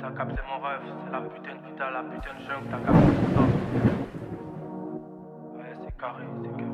t'as capté mon rêve, c'est la putain de vita, la putain de jungle, t'as capté mon temps. Ouais, c'est carré, c'est carré.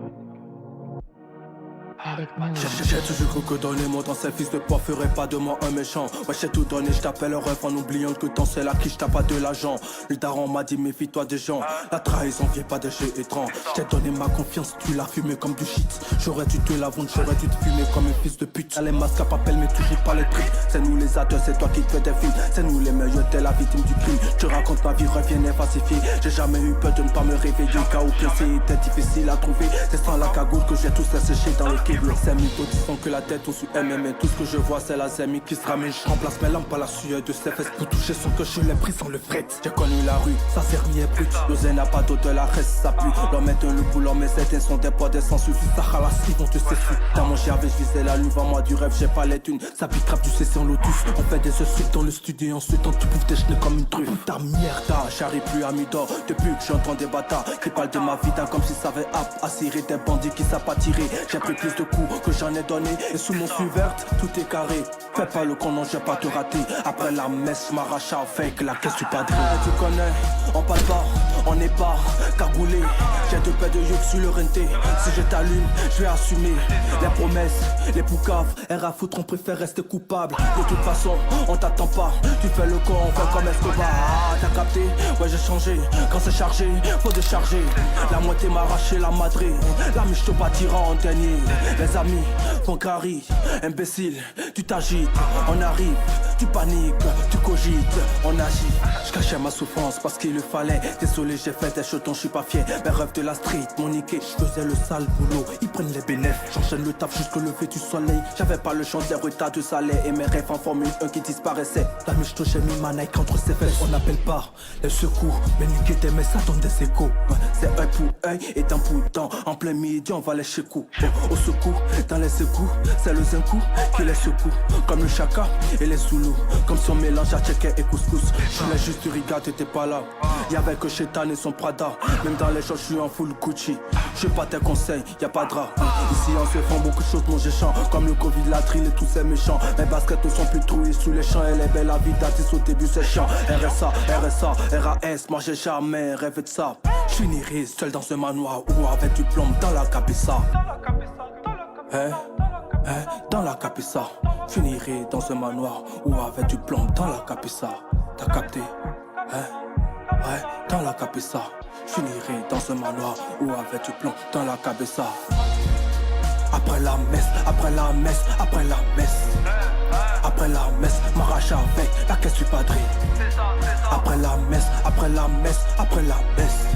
J'ai toujours cru que donner mon temps, ces fils de poids ferait pas de moi un méchant. Ouais, j'ai tout donné, je t'appelle rêve en oubliant que dans celle à qui je tape pas de l'argent. Le daron m'a dit méfie-toi des gens. La trahison vient pas des jeux étranges. J'ai donné ma confiance, tu l'as fumé comme du shit. J'aurais dû te la vendre, j'aurais dû te fumer comme un fils de pute. Les masques à papel mais toujours pas les trucs. C'est nous les adultes, c'est toi qui te fais des films. C'est nous les meilleurs, t'es la victime du crime. Je te raconte ma vie, reviens et pacifié. J'ai jamais eu peur de ne pas me réveiller. Cas où c'était difficile à trouver. C'est sans la cagoule que j'ai tous séché dans le kible. C'est mytho qui font que la tête au sous MMA. Tout ce que je vois c'est la zémi qui se ramène. Je remplace mes lampes par la sueur de ses fesses. Pour toucher son cœur je l'ai pris sans le fret. J'ai connu la rue, ça sert rien brut. L'osé n'a pas d'eau de la reste, ça pue. L'homme est un loup pour l'homme et certains sont des poids des sens. Suffit ça halas, ils vont te cesser. Dans mon j'avais je visais la lune, moi du rêve, j'ai pas les thunes. Ça pique rap du CC en lotus. On fait des suites dans le studio, ensuite on te bouffe des chenilles comme une truffe. Ta merde, j'arrive plus à mi-temps. Depuis que j'entends des bâtards qui parlent de ma vie comme si ça avait à cirer des bandits qui savent pas tirer. J'ai pris plus de coups que j'en ai donné. Et sous mon suie verte, tout est carré. Fais pas le con, non, j'ai pas te rater. Après la messe, je m'arrache avec la caisse du padré. Tu connais, on parle pas, on n'est pas cagoulé. J'ai deux paires de yeux sur le renté. Si je t'allume, je vais assumer les promesses, les poucaves. R à foutre, on préfère rester coupable. De toute façon, on t'attend pas. Tu fais le con, on fait comme Escobar. Ah, t'as capté? Ouais, j'ai changé. Quand c'est chargé, faut décharger. La moitié m'a arraché la madrée. La miche te bâtira en dernier. Les amis font carré, imbécile, tu t'agites. On arrive, tu paniques, tu cogites, on agit. Je cachais ma souffrance parce qu'il le fallait. Désolé, j'ai fait des chetons, je suis pas fier. Mes rêves de la street m'ont niqué. Je faisais le sale boulot, ils prennent les bénéfices. J'enchaîne le taf jusqu'au lever du soleil. J'avais pas le chance des retards de salaire. Et mes rêves en Formule 1 qui disparaissaient. La miche j'ai mis ma Nike entre ses fesses. On n'appelle pas les secours, mais niquer tes mais ça donne des échos. C'est œil pour œil et dent pour dent. En plein midi on va les chez coup. Au secours, dans les égouts, c'est le zinkou qui les secoue. Comme le chaka et les zoulous. Comme si on mélange à tchèque et couscous. Je voulais juste du riga, t'étais pas là. Y'avait que Chétan et son Prada. Même dans les champs, je suis en full Gucci. Je pas tes conseils, y'a pas de drap. Ici on se fait beaucoup de choses, mon géchant. Comme le Covid, la drill et tous ces méchants. Mes baskets ne sont plus trouées sous les champs. Elle est belle, la vie d'artiste au début c'est chiant. RSA, RSA, RAS, moi j'ai jamais rêvé de ça. Je finirai seul dans ce manoir ou avec du plomb dans la cabessa. Dans la capissa, finirai dans un manoir ou avec du plomb dans la capissa. T'as capté? Ouais, dans la capissa, finirai dans un manoir ou avec du plomb dans la cabessa. Après la messe, après la messe, après la messe. Après la messe, m'arrache avec la caisse du padré. Après la messe, après la messe, après la messe.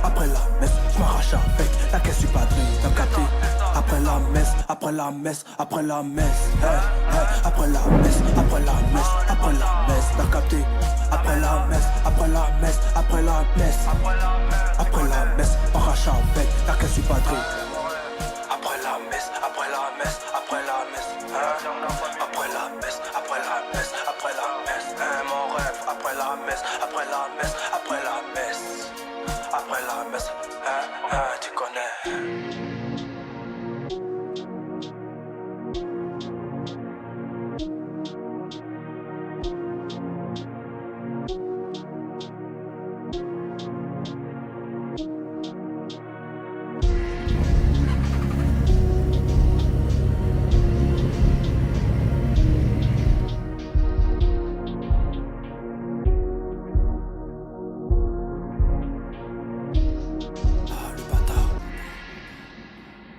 Après la messe, j'm'arrache avec la caisse du padré. T'as capté? Après la messe, après la messe, après la messe. Après la messe, après la messe, après la messe. T'as capté? Après la messe, après la messe, après la messe. Après la messe, m'arrache avec la caisse du padré. Après la messe, après la messe, après la messe.